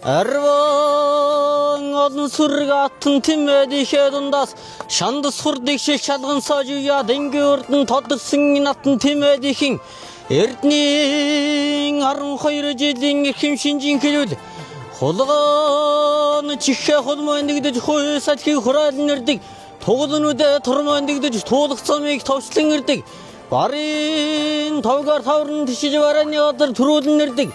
Арван олон сүрэг аттан тимээд ихээд ундаас шанд сурдыг шил шалгансаа жуя дэнгэ урдан тодорсон аттан тимээд ихэн Эрдний 12 жилийн эрхэм шинжийн хэлүүл хулган чихээ хулмын нэгдэж хууй салхийг хураалн ирдэг туглануудаа турмын нэгдэж туулах замыг товчлон ирдэг барын тавгаар таврын тишиж барааны гадар төрүүлэн ирдэг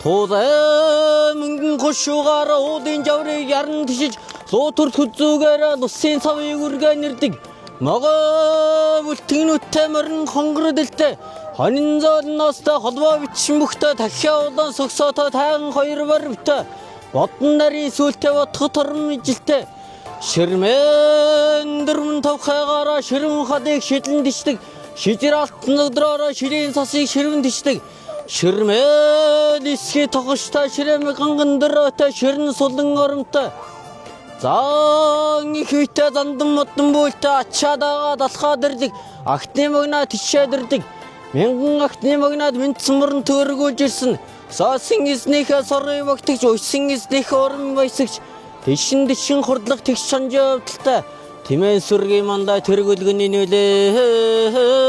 туулаа мөнгөн хушуугаар уудын жаврыг яран тишиж луутур төзүүгээр лусын цавыг үргэн ирдэг могоо бүлтгэнүүттэй морин хонгордэлтэй хонин зоолноостой холбоо бичсэн бүхтэй тахиа улаан согсоотой тайган хоёр барвтай бодон нарийн сүлтэй бодох торм ижилтэй ширмэн дөрмөн тавхайгаараа ширмэн хадыг шидлэн дичдэг шижир алтан өдрөөрөө ширийн цасыг ширвэн дичдэг ширмэн исхи тогштой ширэмэг ганган дөрөөтэй ширэн сулан оромтой зан их үйтэй зандан модон бүлтэй ачаадаага далхаад ирдэг ахтны магнаа тишээд ирдэг мянган ахтны магнаад мэдсэн мөрөн төргүүлж ирсэн соосын эзнийхээ сорыг багтагч уйсан эзнийхээ уран баясагч тишин хурдлах тэгш чанжавдалтай тимэн сүргийн мандаа тэргүүлгэний нөлөө